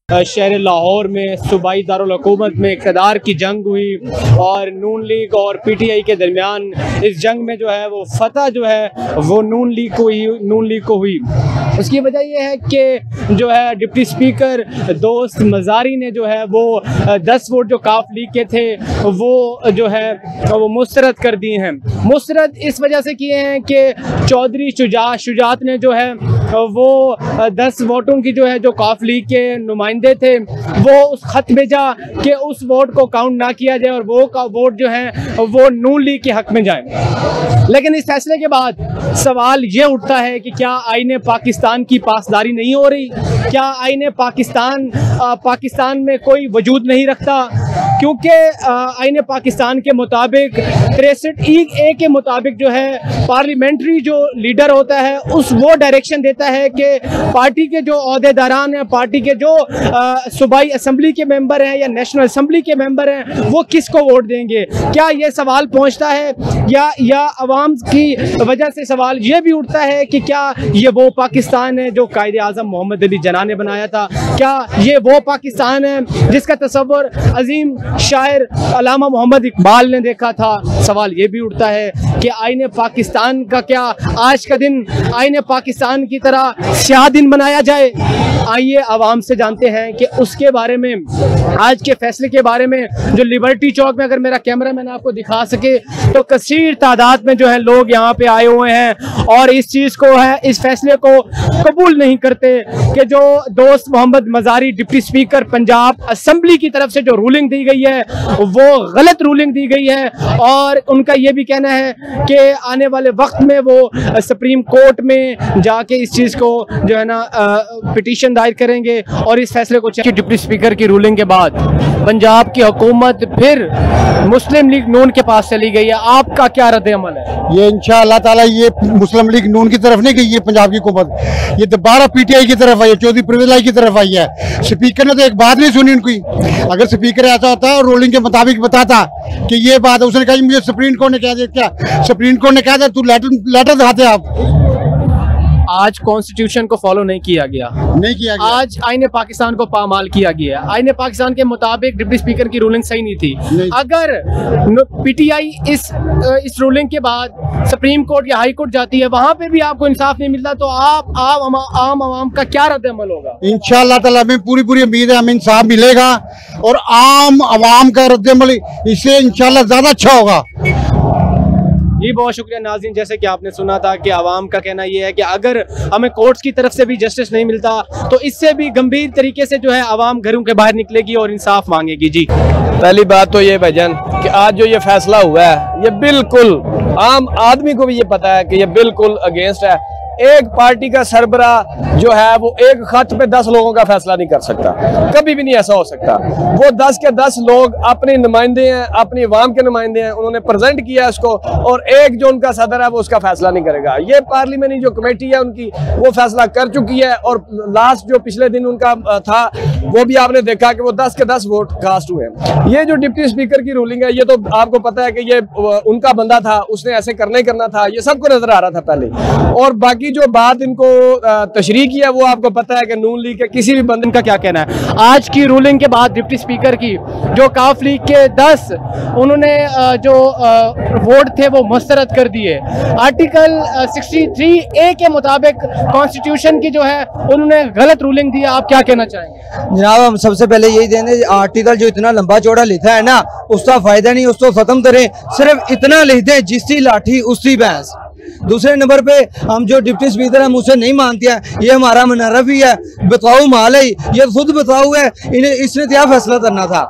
शहर लाहौर में सूबाई दारुल हुकूमत में इक़्तिदार की जंग हुई और नून लीग और पीटीआई के दरमियान इस जंग में जो है वो फतह जो है वो नून लीग को हुई। उसकी वजह यह है कि जो है डिप्टी स्पीकर दोस्त मज़ारी ने जो है वो 10 वोट जो काफ लीग के थे वो जो है वो मुस्तरद कर दिए हैं। मुस्तरद इस वजह से किए हैं कि चौधरी शुजात ने जो है वो 10 वोटों की जो है जो काफ लीग के नुमाइंदे थे वो उस खत भेजा कि उस वोट को काउंट ना किया जाए और वो का वोट जो है वो नून लीग के हक में जाए। लेकिन इस फैसले के बाद सवाल ये उठता है कि क्या आईने पाकिस्तान की पासदारी नहीं हो रही? क्या आईने पाकिस्तान में कोई वजूद नहीं रखता? क्योंकि आईने पाकिस्तान के मुताबिक 63(a) के मुताबिक जो है पार्लियामेंट्री जो लीडर होता है उस वो डायरेक्शन देता है कि पार्टी के जो अहदेदारान हैं, पार्टी के जो सूबाई असम्बली के मेंबर हैं या नेशनल असम्बली के मेंबर हैं वो किसको वोट देंगे। क्या ये सवाल पहुंचता है या अवाम की वजह से सवाल ये भी उठता है कि क्या ये वो पाकिस्तान है जो कायदे आज़म मोहम्मद अली जिन्ना ने बनाया था? क्या ये वो पाकिस्तान है जिसका तस्वर अजीम शायर अल्लामा मोहम्मद इकबाल ने देखा था? सवाल ये भी उठता है कि आईने पाकिस्तान का क्या आज का दिन आईने पाकिस्तान की तरह स्याह दिन बनाया जाए? आइए आवाम से जानते हैं कि उसके बारे में, आज के फैसले के बारे में। जो लिबर्टी चौक में अगर मेरा कैमरा मैन आपको दिखा सके तो कसीर तादाद में जो है लोग यहाँ पे आए हुए हैं और इस चीज़ को है, इस फैसले को कबूल नहीं करते कि जो दोस्त Mohammad Mazari deputy speaker Punjab assembly की तरफ से जो रूलिंग दी गई है वो गलत रूलिंग दी गई है। और उनका ये भी कहना है कि आने वाले वक्त में वो सुप्रीम कोर्ट में जाके इस चीज़ को जो है ना पिटीशन दायर करेंगे और इस फैसले को डिप्टी स्पीकर की रूलिंग के बाद पंजाब की हुकूमत फिर मुस्लिम लीग नून के पास चली गई है। आपका क्या रद्द अमल है? ये इंशाअल्लाह ताला ये मुस्लिम लीग नून की तरफ नहीं गई है पंजाब की हुकूमत, ये दोबारा पीटीआई की तरफ आई है, चौधरी परवेज इलाही की तरफ आई है। स्पीकर ने तो एक बात नहीं सुनी उनकी। अगर स्पीकर ऐसा होता और रूलिंग के मुताबिक बताता कि ये बात है, उसने कहा मुझे सुप्रीम कोर्ट ने कह दिया, क्या सुप्रीम कोर्ट ने कहा था तू लेटर दिखाते आप। आज कॉन्स्टिट्यूशन को फॉलो नहीं किया गया। आज आईने पाकिस्तान को पामाल किया गया। आईने पाकिस्तान के मुताबिक डिप्टी स्पीकर की रूलिंग सही नहीं थी। अगर पीटीआई इस रूलिंग के बाद सुप्रीम कोर्ट या हाई कोर्ट जाती है वहां पे भी आपको इंसाफ नहीं मिलता तो आम आवाम का क्या रद्द अमल होगा? इंशाअल्लाह ताला हमें पूरी उम्मीद है हमें इंसाफ मिलेगा और आम आवाम का रद्द अमल इससे इंशाअल्लाह ज्यादा अच्छा होगा। जी बहुत शुक्रिया नाज़रीन। जैसे कि आपने सुना था कि आवाम का कहना यह है कि अगर हमें कोर्ट्स की तरफ से भी जस्टिस नहीं मिलता तो इससे भी गंभीर तरीके से जो है आवाम घरों के बाहर निकलेगी और इंसाफ मांगेगी। जी पहली बात तो ये भाईजान कि आज जो ये फैसला हुआ है ये बिल्कुल आम आदमी को भी ये पता है कि ये बिल्कुल अगेंस्ट है। एक पार्टी का सरबरा जो है वो एक खत पे 10 लोगों का फैसला नहीं कर सकता, कभी भी नहीं ऐसा हो सकता। वो 10 के 10 लोग अपने नुमाइंदे हैं, अपनी अवाम के नुमाइंदे हैं, उन्होंने प्रेजेंट किया है उसको और एक जो उनका सदर है वो उसका फैसला नहीं करेगा। ये पार्लियामेंट्री जो कमेटी है उनकी वो फैसला कर चुकी है और लास्ट जो पिछले दिन उनका था वो भी आपने देखा कि वो 10 के 10 वोट कास्ट हुए। ये जो डिप्टी स्पीकर की रूलिंग है ये तो आपको पता है कि ये उनका बंदा था, उसने ऐसे करना ही करना था, ये सबको नजर आ रहा था पहले। और बाकी जो बात इनको तशरीह किया वो आपको पता है कि नून लीग के किसी भी बंदे का क्या कहना है। आज की रूलिंग के बाद डिप्टी स्पीकर की जो काफ लीग के 10 उन्होंने जो वोट थे वो मुस्तरद कर दिए। आर्टिकल 63(a) के मुताबिक कॉन्स्टिट्यूशन की जो है उन्होंने गलत रूलिंग दी। आप क्या कहना चाहेंगे? जनाब हम सबसे पहले यही देने आर्टिकल जो इतना लंबा चौड़ा लिखा है ना उसका फायदा नहीं, उसको खत्म करें, सिर्फ इतना लिख दें जिसकी लाठी उसकी भैंस। दूसरे नंबर पे हम जो डिप्टी स्पीकर हम उसे नहीं मानते हैं, ये हमारा मुनर्रफ ही है, बताओ माल है, ये खुद बताओ है, इसने क्या फैसला करना था।